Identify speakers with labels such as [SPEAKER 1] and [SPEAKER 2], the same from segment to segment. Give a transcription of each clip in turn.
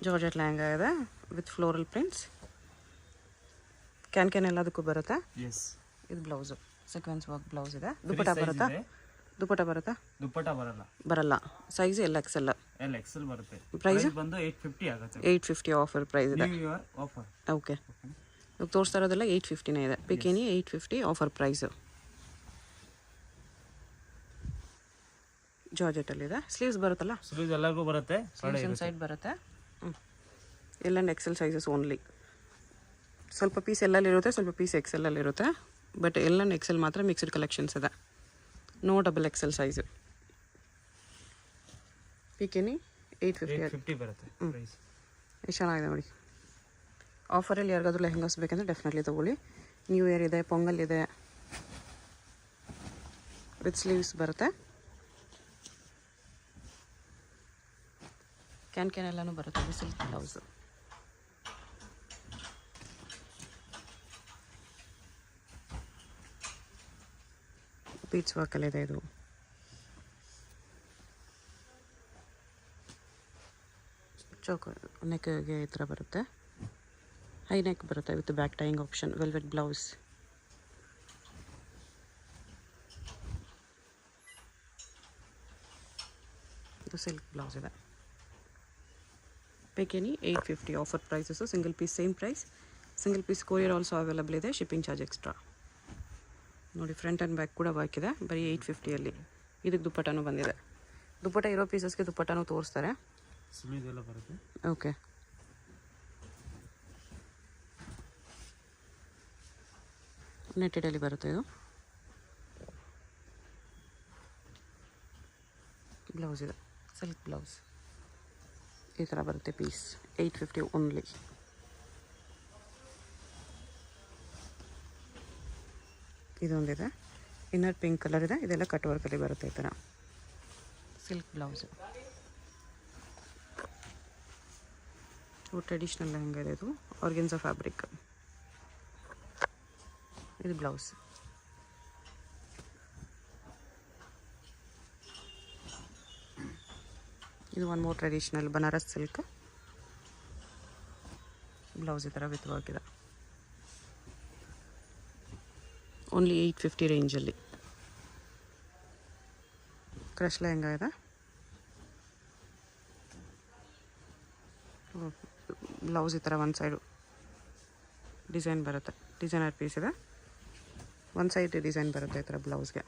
[SPEAKER 1] Georgette lehenga ಇದೆ with floral prints. Can ಎಲ್ಲದಕ್ಕೂ ಬರುತ್ತೆ. ಇದು ಬ್ಲೌಸು ಸೀಕ್ವೆನ್ಸ್ ವರ್ಕ್ ಬ್ಲೌಸ್ ಇದೆ. ದುಪ್ಪಟ ಬರುತ್ತಾ? ದುಪ್ಪಟ ಬರುತ್ತಾ?
[SPEAKER 2] ದುಪ್ಪಟ
[SPEAKER 1] ಬರಲ್ಲ. ಸೈಜ್ ಎಲ್ ಎಕ್ಸೆಲ್
[SPEAKER 2] ಬರುತ್ತೆ.
[SPEAKER 1] ಪ್ರೈಸ್
[SPEAKER 2] ಬಂದು 850 ಆಗುತ್ತೆ.
[SPEAKER 1] 850 ಆಫರ್ ಪ್ರೈಸ್ ಇದೆ.
[SPEAKER 2] ಆಫರ್.
[SPEAKER 1] ಓಕೆ, ಇವಾಗ ತೋರಿಸ್ತಾ ಇರೋದೆಲ್ಲ 850ನೇ ಇದೆ. ಬಿಕಿನಿ 850 ಆಫರ್ ಪ್ರೈಸು. ಜಾರ್ಜೆಟಲ್ಲಿದೆ. ಸ್ಲೀವ್ಸ್ ಬರುತ್ತಲ್ಲ?
[SPEAKER 2] ಸ್ಲೀವ್ಸ್ ಎಲ್ಲರಿಗೂ ಬರುತ್ತೆ.
[SPEAKER 1] ಸೈಡ್ ಬರುತ್ತೆ. L and XL sizes only. ಸ್ವಲ್ಪ ಪೀಸ್ ಎಲ್ಲಲ್ಲಿರುತ್ತೆ, ಸ್ವಲ್ಪ ಪೀಸ್ ಎಕ್ಸೆಲ್ಲಲ್ಲಿರುತ್ತೆ. ಬಟ್ ಎಲ್ ಆ್ಯಂಡ್ ಎಕ್ಸೆಲ್ ಮಾತ್ರ ಮಿಕ್ಸ್ಡ್ ಕಲೆಕ್ಷನ್ಸ್ ಇದೆ. No double XL size. ಪಿಕೆನಿ 850
[SPEAKER 2] ಬರುತ್ತೆ.
[SPEAKER 1] ಎಷ್ಟು ಚೆನ್ನಾಗಿದೆ ನೋಡಿ. ಆಫರಲ್ಲಿ ಯಾರಿಗಾದ್ರೂ ಲೆಹಂಗಾಸ್ ಬೇಕಂದ್ರೆ ಡೆಫಿನೆಟ್ಲಿ ತೊಗೊಳ್ಳಿ. ನ್ಯೂ ಇಯರ್ ಇದೆ, ಪೊಂಗಲ್ ಇದೆ. ವಿತ್ ಸ್ಲೀವ್ಸ್ ಬರುತ್ತೆ. ಕ್ಯಾನ್ ಎಲ್ಲನೂ ಬರುತ್ತೆ. Silk blouse. ಬೀಟ್ಸ್ ವರ್ಕಲ್ಲಿದೆ ಇದು. ಚೌಕ ನೆಕ್ಗೆ ಈ ಥರ ಬರುತ್ತೆ. ಹೈ ನೆಕ್ ಬರುತ್ತೆ with back tying option. Velvet blouse. ಇದು ಸಿಲ್ಕ್ ಬ್ಲೌಸ್ ಇದೆ. ಪೇಕೆನಿ 850 offer prices. Single piece same price. Single piece courier also available ಇದೆ. Shipping charge extra. ನೋಡಿ, ಫ್ರಂಟ್ ಆ್ಯಂಡ್ ಬ್ಯಾಕ್ ಕೂಡ ವರ್ಕ್ ಇದೆ. ಬರೀ 850ಅಲ್ಲಿ. ಇದಕ್ಕೆ ದುಪ್ಪಟನೂ ಬಂದಿದೆ. ದುಪ್ಪಟ ಇರೋ ಪೀಸಸ್ಗೆ ದುಪ್ಪಟನೂ ತೋರಿಸ್ತಾರೆ. ಓಕೆ, ನೆಟ್ಟೆಡಲ್ಲಿ ಬರುತ್ತೆ ಇದು. ಬ್ಲೌಸ್ ಇದೆ, ಸಿಲ್ಕ್ ಬ್ಲೌಸ್. ಈ ಥರ ಬರುತ್ತೆ ಪೀಸ್. 850 ಓನ್ಲಿ. ಇದೊಂದಿದೆ. ಇನ್ನರ್ ಪಿಂಕ್ ಕಲರ್ ಇದೆ. ಇದೆಲ್ಲ ಕಟ್ ವರ್ಕಲ್ಲಿ ಬರುತ್ತೆ ಈ ಥರ. Silk blouse. ಟ್ರೆಡಿಷ್ನಲ್ ಲೆಹಂಗಾ ಇದೆ ಇದು. Organza fabric. ಇದು ಬ್ಲೌಸ್. ಇದು one more traditional Banaras silk blouse. ಈ ಥರ ವಿತ್ ವರ್ಕ್ ಇದೆ. ಓನ್ಲಿ 850 ರೇಂಜಲ್ಲಿ. ಕ್ರಶ್ ಲೆಹಂಗಾ ಇದೆ. ಬ್ಲೌಸ್ ಈ ಥರ ಒಂದು ಸೈಡು ಡಿಸೈನ್ ಬರುತ್ತೆ. ಡಿಸೈನರ್ ಪೀಸ್ ಇದೆ. ಒಂದು ಸೈಡ್ ಡಿಸೈನ್ ಬರುತ್ತೆ ಈ ಥರ ಬ್ಲೌಸ್ಗೆ.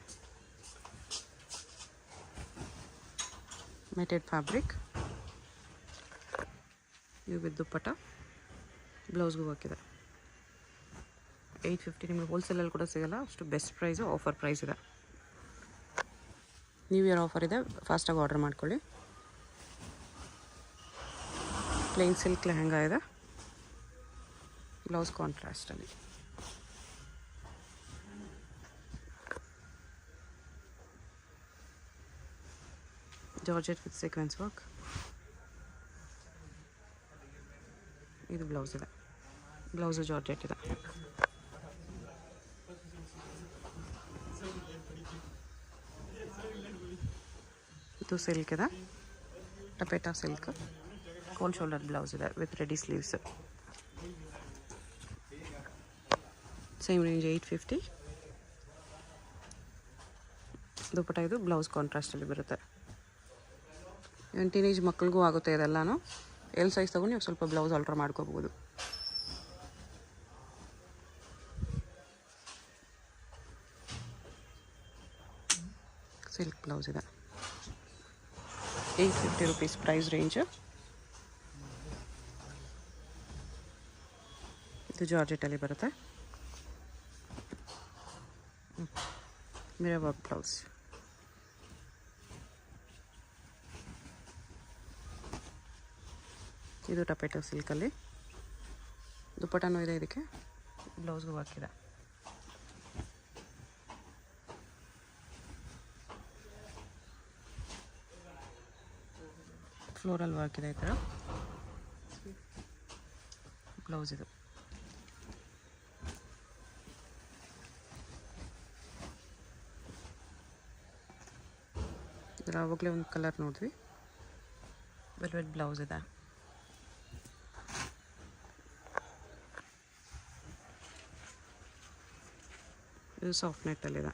[SPEAKER 1] ಮೆಟೆಡ್ ಫ್ಯಾಬ್ರಿಕ್. ಇವು ವಿತ್ ದುಪ್ಪಟ. ಬ್ಲೌಸ್ಗೂ ಹಾಕಿದೆ. 850. ನಿಮಗೆ ಹೋಲ್ಸೇಲಲ್ಲಿ ಕೂಡ ಸಿಗೋಲ್ಲ ಅಷ್ಟು ಬೆಸ್ಟ್ ಪ್ರೈಸು. ಆಫರ್ ಪ್ರೈಸ್ ಇದೆ. ನ್ಯೂ ಇಯರ್ ಆಫರ್ ಇದೆ. ಫಾಸ್ಟಾಗಿ ಆರ್ಡರ್ ಮಾಡ್ಕೊಳ್ಳಿ. ಪ್ಲೇನ್ ಸಿಲ್ಕ್ ಲೆಹಂಗಾ ಇದೆ. ಬ್ಲೌಸ್ ಕಾಂಟ್ರಾಸ್ಟಲ್ಲಿ. Georgette with sequence work. ಇದು ಬ್ಲೌಸ್ ಇದೆ. ಬ್ಲೌಸು ಜಾರ್ಜೆಟ್ ಇದೆ. ಇದು ಸಿಲ್ಕ್ ಇದೆ. Taffeta silk. Cold shoulder blouse ಇದೆ with ready sleeves. Same range 850. Dupatta ಇದು. ಬ್ಲೌಸ್ ಕಾಂಟ್ರಾಸ್ಟಲ್ಲಿ ಬರುತ್ತೆ. ಇವನ್ ಟೀನೇಜ್ ಮಕ್ಕಳಿಗೂ ಆಗುತ್ತೆ ಇದೆಲ್ಲನೂ. ಎಲ್ ಸೈಜ್ ತೊಗೊಂಡು ನೀವು ಸ್ವಲ್ಪ ಬ್ಲೌಸ್ ಆಲ್ಟ್ರ್ ಮಾಡ್ಕೋಬೋದು. ಸಿಲ್ಕ್ ಬ್ಲೌಸ್ ಇದೆ. 850 ರುಪೀಸ್ ಪ್ರೈಸ್ ರೇಂಜು. ಇದು ಜಾರ್ಜೆಟಲ್ಲಿ ಬರುತ್ತೆ. Mirror work blouse. ಇದು ಟಪೇಟೋ ಸಿಲ್ಕಲ್ಲಿ. ದುಪ್ಪಟನೂ ಇದೆ ಇದಕ್ಕೆ. ಬ್ಲೌಸ್ಗೂ ಹಾಕಿದೆ. ಫ್ಲೋರಲ್ ವರ್ಕ್ ಇದೆ ಈ ಥರ. ಬ್ಲೌಸ್ ಇದು. ಇದರ ಆವಾಗಲೇ ಒಂದು ಕಲರ್ ನೋಡಿದ್ವಿ. ವೆಲ್ವೆಟ್ ಬ್ಲೌಸ್ ಇದೆ. ಇದು ಸಾಫ್ಟ್ ನೆಟ್ಟಲ್ಲಿದೆ.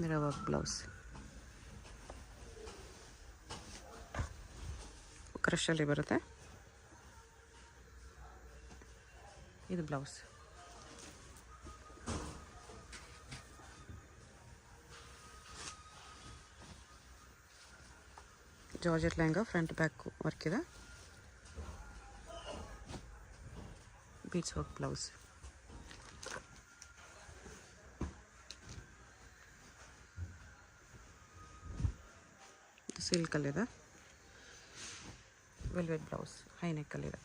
[SPEAKER 1] Mirror work blouse. ಕ್ರಶಲ್ಲಿ ಬರುತ್ತೆ. ಇದು blouse. Georgette lehenga, front back work ಇದೆ. Beads work blouse. ಸಿಲ್ಕಲ್ಲಿದೆ. ವೆಲ್ವೆಟ್ ಬ್ಲೌಸ್, ಹೈ ನೆಕ್ಕಲ್ಲಿದೆ.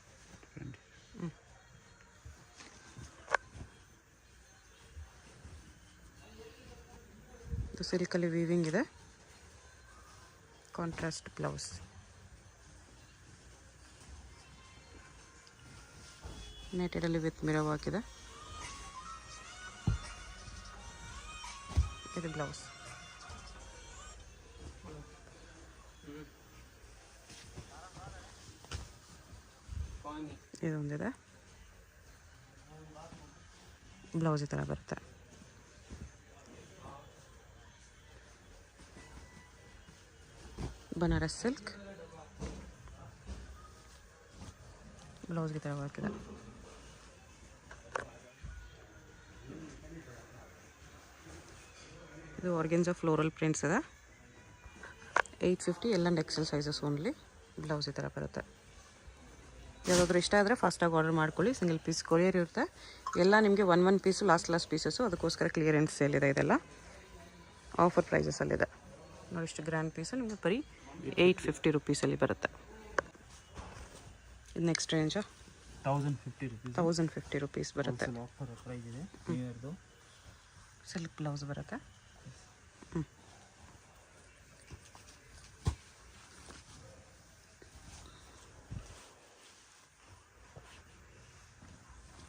[SPEAKER 1] ಇದು ಸಿಲ್ಕಲ್ಲಿ ವೀವಿಂಗ್ ಇದೆ. Contrast blouse. ನೆಟೆಡಲ್ಲಿ ವಿತ್ ಮಿರರ್ ವರ್ಕ್ ಇದೆ. ಇದು ಬ್ಲೌಸ್. ಇದೊಂದಿದೆ. ಬ್ಲೌಸ್ ಈ ಥರ ಬರುತ್ತೆ. ಬನಾರಸ್ ಸಿಲ್ಕ್. ಬ್ಲೌಸ್ಗೆ ಈ ಥರ ವರ್ಕ್ ಇದೆ. ಇದು ಆರ್ಗೆನ್ಜಾ ಫ್ಲೋರಲ್ ಪ್ರಿಂಟ್ಸ್ ಇದೆ. 850 L and XL sizes only. Blouse ಈ ಥರ ಬರುತ್ತೆ. ಯಾವುದಾದ್ರೂ ಇಷ್ಟ ಆದರೆ ಫಾಸ್ಟಾಗಿ ಆರ್ಡರ್ ಮಾಡ್ಕೊಳ್ಳಿ. ಸಿಂಗಲ್ ಪೀಸ್ ಕೊರಿಯರ್ ಇರುತ್ತೆ. ಎಲ್ಲ ನಿಮಗೆ ಒನ್ ಪೀಸು ಲಾಸ್ಟ್ ಪೀಸಸ್ಸು. ಅದಕ್ಕೋಸ್ಕರ ಕ್ಲಿಯರೆನ್ಸ್ ಸೇಲ್ ಇದೆ. ಇದೆಲ್ಲ ಆಫರ್ ಪ್ರೈಸಸಲ್ಲಿದೆ. ನೋಡಿ, ಇಷ್ಟು ಗ್ರ್ಯಾಂಡ್ ಪೀಸು ನಿಮಗೆ ಬರೀ 850 ರುಪೀಸಲ್ಲಿ ಬರುತ್ತೆ. ಇದು ನೆಕ್ಸ್ಟ್ ರೇಂಜಾ 1050 ರುಪೀಸ್ ಬರುತ್ತೆ.
[SPEAKER 2] ಆಫರ್ ಪ್ರೈಸ್ ಇದೆ.
[SPEAKER 1] ಸಿಲ್ಕ್ ಬ್ಲೌಸ್ ಬರುತ್ತೆ.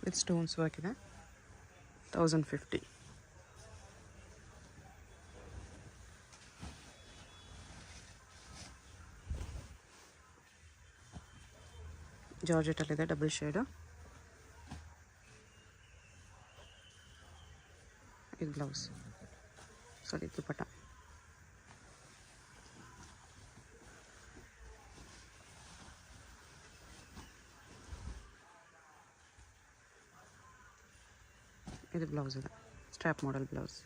[SPEAKER 1] ವಿತ್ ಸ್ಟೋನ್ಸ್ ವರ್ಕ್ ಇದೆ. 1050. ಜಾರ್ಜೆಟಲ್ಲಿದೆ, ಡಬಲ್ ಶೇಡು. ಇದು ಬ್ಲೌಸ್, ಸಾರಿ ದುಪಟ್ಟ. ಇದು ಬ್ಲೌಸ್ ಇದೆ, ಸ್ಟ್ರಾಪ್ ಮಾಡೆಲ್ ಬ್ಲೌಸ್.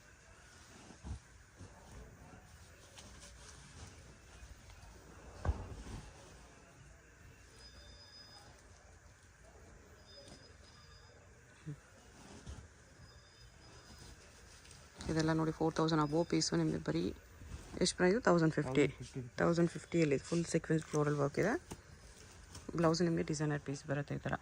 [SPEAKER 1] ಇದೆಲ್ಲ ನೋಡಿ 4000 ಅಬೋ ಪೀಸು. ನಿಮಗೆ ಬರೀ ಎಷ್ಟು price? 1050. Full sequence floral work ಇದೆ. ಬ್ಲೌಸ್ ನಿಮಗೆ ಡಿಸೈನರ್ ಪೀಸ್ ಬರುತ್ತೆ ಈ ಥರ.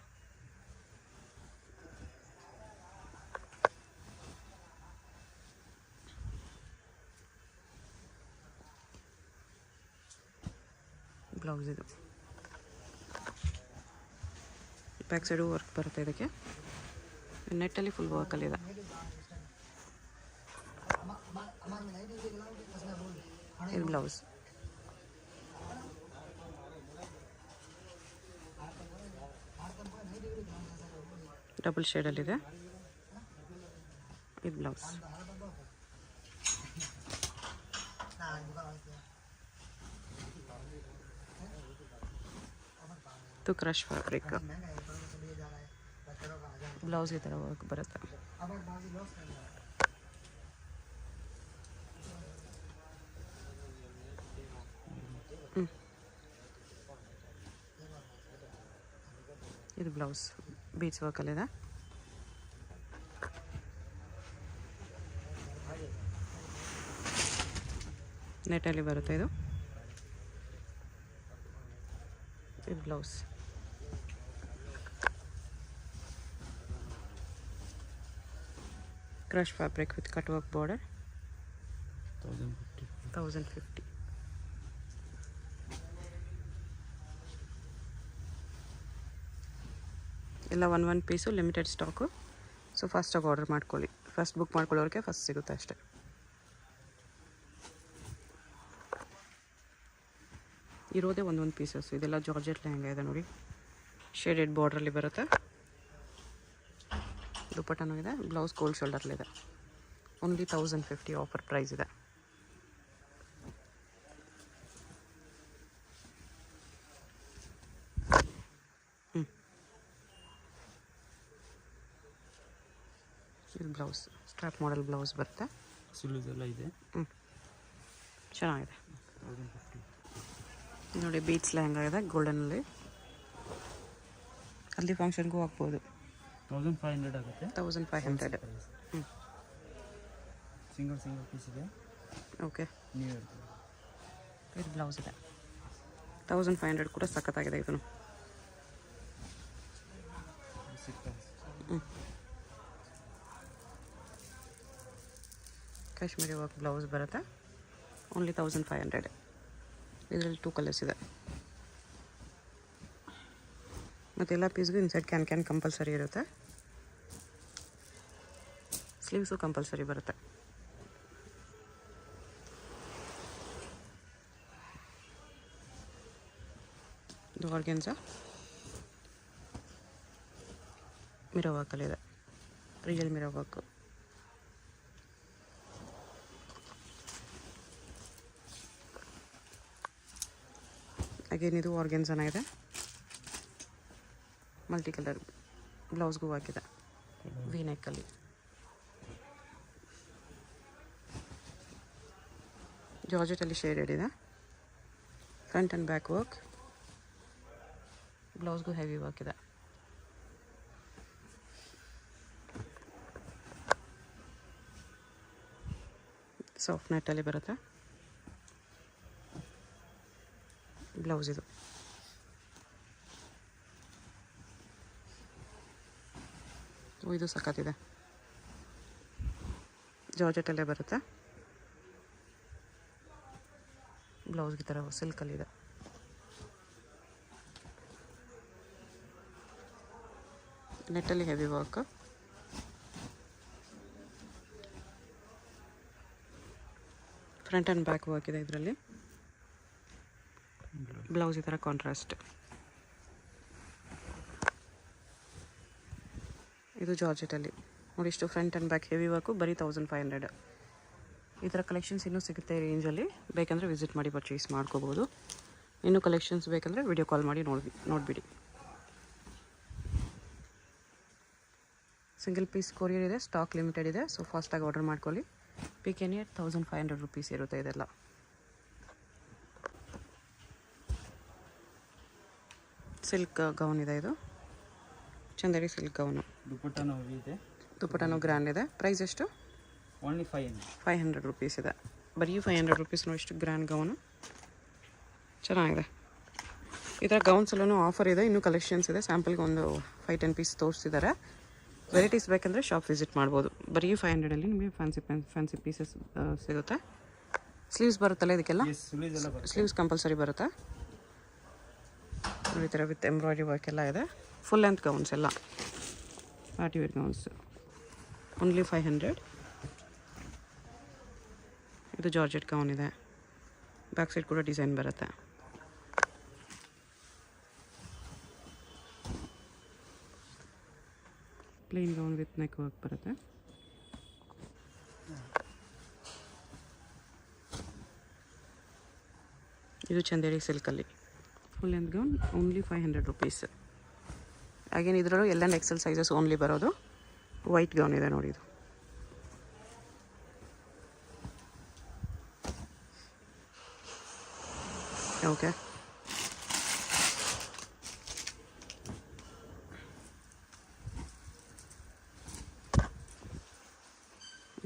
[SPEAKER 1] ಬ್ಲೌಸ್ ಇದು ಬ್ಯಾಕ್ ಸೈಡು ವರ್ಕ್ ಬರುತ್ತೆ. ಇದಕ್ಕೆ ನೆಟ್ಟಲ್ಲಿ ಫುಲ್ ವರ್ಕಲ್ಲಿದೆ. ಇದು ಬ್ಲೌಸ್. ಡಬಲ್ ಶೇಡಲ್ಲಿದೆ. ಇದು ಬ್ಲೌಸ್. ಇದು ಕ್ರಶ್ ಫ್ಯಾಬ್ರಿಕ್. ಬ್ಲೌಸ್ ಈ ಥರ ವರ್ಕ್ ಬರುತ್ತೆ. ಇದು ಬ್ಲೌಸ್ ಬೀಡ್ಸ್ ವರ್ಕಲ್ಲಿದೆ. ನೆಟ್ಟಲ್ಲಿ ಬರುತ್ತೆ ಇದು. ಇದು blouse. Crush fabric with cut work border. 1050. ಎಲ್ಲ one piece limited stock. So ಫಾಸ್ಟಾಗಿ ಆರ್ಡರ್ ಮಾಡ್ಕೊಳ್ಳಿ. ಫಸ್ಟ್ ಬುಕ್ ಮಾಡ್ಕೊಳ್ಳೋರಿಗೆ ಫಸ್ಟ್ ಸಿಗುತ್ತೆ ಅಷ್ಟೇ. ಇರೋದೇ ಒಂದೊಂದು ಪೀಸಸ್. ಇದೆಲ್ಲ ಜಾರ್ಜೆಟ್ ಲೆಹಂಗಾ ಇದೆ ನೋಡಿ. ಶೇಡೆಡ್ ಬಾರ್ಡ್ರಲ್ಲಿ ಬರುತ್ತೆ. ದುಪ್ಪಟ್ಟನೂ ಇದೆ, ಬ್ಲೌಸ್ ಕೋಲ್ಡ್ ಶೋಲ್ಡರ್ಲಿದೆ. ಓನ್ಲಿ 1050 ಆಫರ್ ಪ್ರೈಸ್ ಇದೆ. ಇದು ಬ್ಲೌಸ್ ಸ್ಟ್ರಾಪ್ ಮಾಡೆಲ್ ಬ್ಲೌಸ್ ಬರುತ್ತೆ.
[SPEAKER 2] ಸ್ಲೀವ್ಸ್ ಎಲ್ಲ ಇದೆ.
[SPEAKER 1] ಚೆನ್ನಾಗಿದೆ ನೋಡಿ. ಬೀಟ್ಸ್ ಲೆಹಂಗಾ ಇದೆ ಗೋಲ್ಡನಲ್ಲಿ. ಹಲ್ದಿ ಫಂಕ್ಷನ್ಗೂ ಹಾಕ್ಬೋದು.
[SPEAKER 2] 1500 ಆಗುತ್ತೆ.
[SPEAKER 1] 1500.
[SPEAKER 2] ಸಿಂಗಲ್ ಪೀಸ್ ಇದೆ.
[SPEAKER 1] ಓಕೆ.
[SPEAKER 2] ನ್ಯೂ
[SPEAKER 1] ಇದು ಬ್ಲೌಸ್ ಇದೆ. 1500 ಕೂಡ ಸಖತ್ತಾಗಿದೆ ಇದನ್ನು. ಕಾಶ್ಮೀರಿ ವರ್ಕ್ ಬ್ಲೌಸ್ ಬರುತ್ತೆ. ಓನ್ಲಿ 1500. ಇದರಲ್ಲಿ 2 ಕಲರ್ಸ್ ಇದೆ. ಮತ್ತು ಎಲ್ಲ ಪೀಸ್ಗೂ ಇನ್ಸೈಡ್ ಕ್ಯಾನ್ ಕಂಪಲ್ಸರಿ ಇರುತ್ತೆ. ಸ್ಲೀವ್ಸು ಕಂಪಲ್ಸರಿ ಬರುತ್ತೆ. ಇದು ಆರ್ಗೆನ್ಸಾ ಮಿರೋ ವರ್ಕಲ್ಲಿದೆ. Real mirror work. ಅಗೇನ್ ಇದು ಆರ್ಗೆನ್ಸಾನ ಇದೆ. ಮಲ್ಟಿ ಕಲರ್ ಬ್ಲೌಸ್ಗೂ ಹಾಕಿದೆ ವಿ ನೆಕ್ಕಲ್ಲಿ. ಜಾರ್ಜೆಟಲ್ಲಿ ಶೇಡೆಡ್ ಇದೆ. Front and back work. ಬ್ಲೌಸ್ಗೂ ಹೆವಿ ವರ್ಕ್ ಇದೆ. ಸಾಫ್ಟ್ ನೆಟ್ಟಲ್ಲಿ ಬರುತ್ತೆ. ಬ್ಲೌಸ್ ಇದು. ಇದು ಸಖತ್ತಿದೆ. ಜಾರ್ಜೆಟಲ್ಲೇ ಬರುತ್ತೆ. ಬ್ಲೌಸ್ಗೆ ಥರ ಸಿಲ್ಕಲ್ಲಿದೆ. ನೆಟ್ಟಲ್ಲಿ heavy work. Front and back work ಇದೆ ಇದರಲ್ಲಿ. ಬ್ಲೌಸ್ ಈ ಥರ ಕಾಂಟ್ರಾಸ್ಟ್. ಇದು ಜಾರ್ಜೆಟಲ್ಲಿ ನೋಡಿ. ಇಷ್ಟು front and back heavy work. ಬರೀ 1500. ಈ ಥರ ಕಲೆಕ್ಷನ್ಸ್ ಇನ್ನೂ ಸಿಗುತ್ತೆ ಈ ರೇಂಜಲ್ಲಿ. ಬೇಕಂದರೆ ವಿಸಿಟ್ ಮಾಡಿ ಪರ್ಚೇಸ್ ಮಾಡ್ಕೋಬೋದು. ಇನ್ನೂ ಕಲೆಕ್ಷನ್ಸ್ ಬೇಕಂದರೆ ವಿಡಿಯೋ ಕಾಲ್ ಮಾಡಿ ನೋಡಿಬಿಡಿ. ಸಿಂಗಲ್ ಪೀಸ್ ಕೊರಿಯರ್ ಇದೆ. ಸ್ಟಾಕ್ ಲಿಮಿಟೆಡ್ ಇದೆ. ಸೊ ಫಾಸ್ಟಾಗಿ ಆರ್ಡರ್ ಮಾಡ್ಕೊಳ್ಳಿ. ಪಿಕೆನಿ 1500 ರುಪೀಸ್ ಇರುತ್ತೆ ಇದೆಲ್ಲ. ಸಿಲ್ಕ್ ಗೌನ್ ಇದೆ. ಇದು ಚಂದೇರಿ ಸಿಲ್ಕ್ ಗೌನು. ದುಪ್ಪಟ್ಟನೂ ಗ್ರ್ಯಾಂಡ್ ಇದೆ. ಪ್ರೈಸ್ ಎಷ್ಟು?
[SPEAKER 2] ಓನ್ಲಿ
[SPEAKER 1] 500 ರುಪೀಸ್ ಇದೆ. ಬರೀ 500 ರುಪೀಸ್ನು ಇಷ್ಟು ಗ್ರ್ಯಾಂಡ್ ಗೌನು. ಚೆನ್ನಾಗಿದೆ. ಈ ಥರ ಗೌನ್ಸಲ್ಲೂ ಆಫರ್ ಇದೆ. ಇನ್ನೂ ಕಲೆಕ್ಷನ್ಸ್ ಇದೆ. ಸ್ಯಾಂಪಲ್ಗೆ ಒಂದು 5-10 ಪೀಸ್ ತೋರಿಸಿದ್ದಾರೆ. ವೆರೈಟೀಸ್ ಬೇಕಂದರೆ ಶಾಪ್ ವಿಸಿಟ್ ಮಾಡ್ಬೋದು. ಬರೀ 500ಅಲ್ಲಿ ನಿಮಗೆ ಫ್ಯಾನ್ಸಿ ಪೀಸಸ್ ಸಿಗುತ್ತೆ. ಸ್ಲೀವ್ಸ್ ಬರುತ್ತಲ್ಲ ಇದಕ್ಕೆಲ್ಲ? ಸ್ಲೀವ್ಸ್ ಕಂಪಲ್ಸರಿ ಬರುತ್ತೆ. ಈ ಥರ ವಿತ್ ಎಂಬ್ರಾಯ್ಡ್ರಿ ವರ್ಕ್ ಎಲ್ಲ ಇದೆ. ಫುಲ್ ಲೆಂತ್ ಗೌನ್ಸ್ ಎಲ್ಲ ಪಾರ್ಟಿ ವೇರ್ ಗೌನ್ಸ್. ಓನ್ಲಿ 500. ಇದು ಜಾರ್ಜೆಟ್ ಗೌನ್ ಇದೆ. ಬ್ಯಾಕ್ ಸೈಡ್ ಕೂಡ ಡಿಸೈನ್ ಬರುತ್ತೆ. Plain gown with neck work ಬರುತ್ತೆ. ಇದು ಚಂದೇರಿ ಸಿಲ್ಕಲ್ಲಿ full length gown. Only 500 rupees. ಹಾಗೇನು ಇದರಲ್ಲೂ ಎಲ್ಲ ಎಕ್ಸೆಲ್ ಸೈಜಸ್ ಓನ್ಲಿ ಬರೋದು. ವೈಟ್ ಗೌನ್ ಇದೆ ನೋಡಿ. ಇದು ಓಕೆ.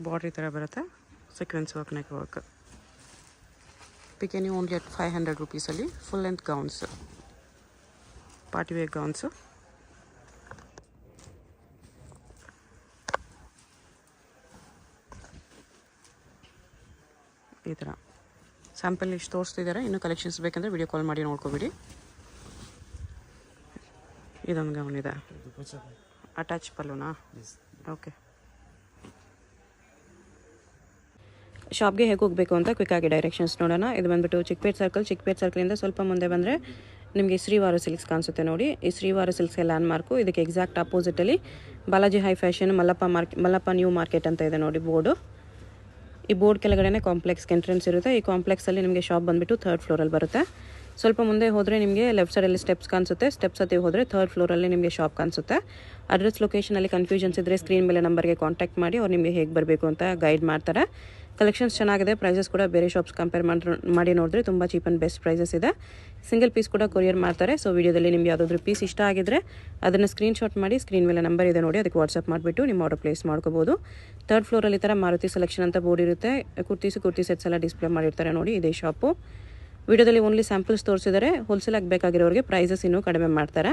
[SPEAKER 1] ಬಾರ್ಡ್ರ್ ಈ ಥರ ಬರುತ್ತೆ. Sequence work, neck work. ಪಿಕೆನಿ ಓನ್ಲಿ ಅಟ್ 500 ರುಪೀಸಲ್ಲಿ full length gowns, party wear gowns. ಈ ಥರ ಸ್ಯಾಂಪಲ್ ಇಷ್ಟು ತೋರಿಸ್ತಿದ್ದಾರೆ. ಇನ್ನೂ ಕಲೆಕ್ಷನ್ಸ್ ಬೇಕಂದರೆ ವಿಡಿಯೋ ಕಾಲ್ ಮಾಡಿ ನೋಡ್ಕೊಬಿಡಿ. ಇದೊಂದು ಗೌನ್ ಇದೆ. ಅಟ್ಯಾಚ್ ಪಲ್ಲುನಾ? ಓಕೆ. ಶಾಪ್ಗೆ ಹೇಗೆ ಹೋಗಬೇಕು ಅಂತ ಕ್ವಿಕ್ಕಾಗಿ ಡೈರೆಕ್ಷನ್ಸ್ ನೋಡೋಣ. ಇದು ಬಂದುಬಿಟ್ಟು ಚಿಕ್ಕಪೇಟ್ ಸರ್ಕಲಿಂದ ಸ್ವಲ್ಪ ಮುಂದೆ ಬಂದರೆ ನಿಮಗೆ ಶ್ರೀವಾರ ಸಿಲ್ಕ್ಸ್ ಕಾಣಿಸುತ್ತೆ ನೋಡಿ. ಈ ಶ್ರೀವಾರ ಸಿಲ್ಕ್ಸ್ಗೆ ಲ್ಯಾಂಡ್ ಮಾರ್ಕು. ಇದಕ್ಕೆ ಎಕ್ಸಾಕ್ಟ್ ಆಪೋಸಿಟಲ್ಲಿ Balaji high fashion Mallappa new market ಅಂತ ಇದೆ ನೋಡಿ ಬೋರ್ಡು. ಈ ಬೋರ್ಡ್ ಕೆಳಗಡೆ ಕಾಂಪ್ಲೆಕ್ಸ್ಗೆ ಎಂಟ್ರೆನ್ಸ್ ಇರುತ್ತೆ. ಈ ಕಾಂಪ್ಲೆಕ್ಸಲ್ಲಿ ನಿಮಗೆ ಶಾಪ್ ಬಂದುಬಿಟ್ಟು 3rd ಫ್ಲೋರಲ್ಲಿ ಬರುತ್ತೆ. ಸ್ವಲ್ಪ ಮುಂದೆ ಹೋದರೆ ನಿಮಗೆ ಲೆಫ್ಟ್ ಸೈಡಲ್ಲಿ ಸ್ಟೆಪ್ಸ್ ಕಾಣಿಸುತ್ತೆ. ಸ್ಟೆಪ್ಸ್ ಹತ್ತಿ ಹೋದರೆ 3rd ಫ್ಲೋರಲ್ಲಿ ನಿಮಗೆ ಶಾಪ್ ಕಾಣಿಸುತ್ತೆ. ಅಡ್ರೆಸ್ ಲೊಕೇಶನಲ್ಲಿ ಕನ್ಫ್ಯೂಷನ್ಸ್ ಇದ್ದರೆ ಸ್ಕ್ರೀನ್ ಮೇಲೆ ನಂಬರ್ಗೆ ಕಾಂಟ್ಯಾಕ್ಟ್ ಮಾಡಿ ಅವ್ರು ನಿಮಗೆ ಹೇಗೆ ಬರಬೇಕು ಅಂತ ಗೈಡ್ ಮಾಡ್ತಾರೆ. ಕಲೆಕ್ಷನ್ಸ್ ಚೆನ್ನಾಗಿದೆ. ಪ್ರೈಸಸ್ ಕೂಡ ಬೇರೆ ಶಾಪ್ಸ್ ಕಂಪೇರ್ ಮಾಡಿ ನೋಡಿದ್ರೆ ತುಂಬ ಚೀಪ್ ಆ್ಯಂಡ್ ಬೆಸ್ಟ್ ಪ್ರೈಸಸ್ ಇದೆ. ಸಿಂಗಲ್ ಪೀಸ್ ಕೂಡ ಕೊರಿಯರ್ ಮಾಡ್ತಾರೆ. ಸೊ ವಿಡಿಯೋದಲ್ಲಿ ನಿಮಗೆ ಯಾವುದಾದ್ರೂ ಪೀಸ್ ಇಷ್ಟ ಆಗಿದ್ರೆ ಅದನ್ನು ಸ್ಕ್ರೀನ್ಶಾಟ್ ಮಾಡಿ ಸ್ಕ್ರೀನ್ ಮೇಲೆ ನಂಬರ್ ಇದೆ ನೋಡಿ, ಅದಕ್ಕೆ ವಾಟ್ಸಪ್ ಮಾಡಿಬಿಟ್ಟು ನಿಮ್ಮ ಆರ್ಡರ್ ಪ್ಲೇಸ್ ಮಾಡ್ಕೋಬೋದು. 3rd ಫ್ಲೋರಲ್ಲಿ ಈ ಥರ ಮಾರುತಿ ಸೆಲೆಕ್ಷನ್ ಅಂತ ಬೋರ್ಡ್ ಇರುತ್ತೆ. ಕುರ್ತಿ ಸೆಟ್ಸ್ ಎಲ್ಲ ಡಿಸ್ಪ್ಲೇ ಮಾಡಿರ್ತಾರೆ ನೋಡಿ. ಇದೇ ಶಾಪು. ವಿಡಿಯೋದಲ್ಲಿ ಓನ್ಲಿ ಸ್ಯಾಂಪಲ್ಸ್ ತೋರಿಸಿದರೆ ಹೋಲ್ಸೇಲಾಗಿ ಬೇಕಾಗಿರೋರಿಗೆ ಪ್ರೈಸಸ್ ಇನ್ನೂ ಕಡಿಮೆ ಮಾಡ್ತಾರೆ.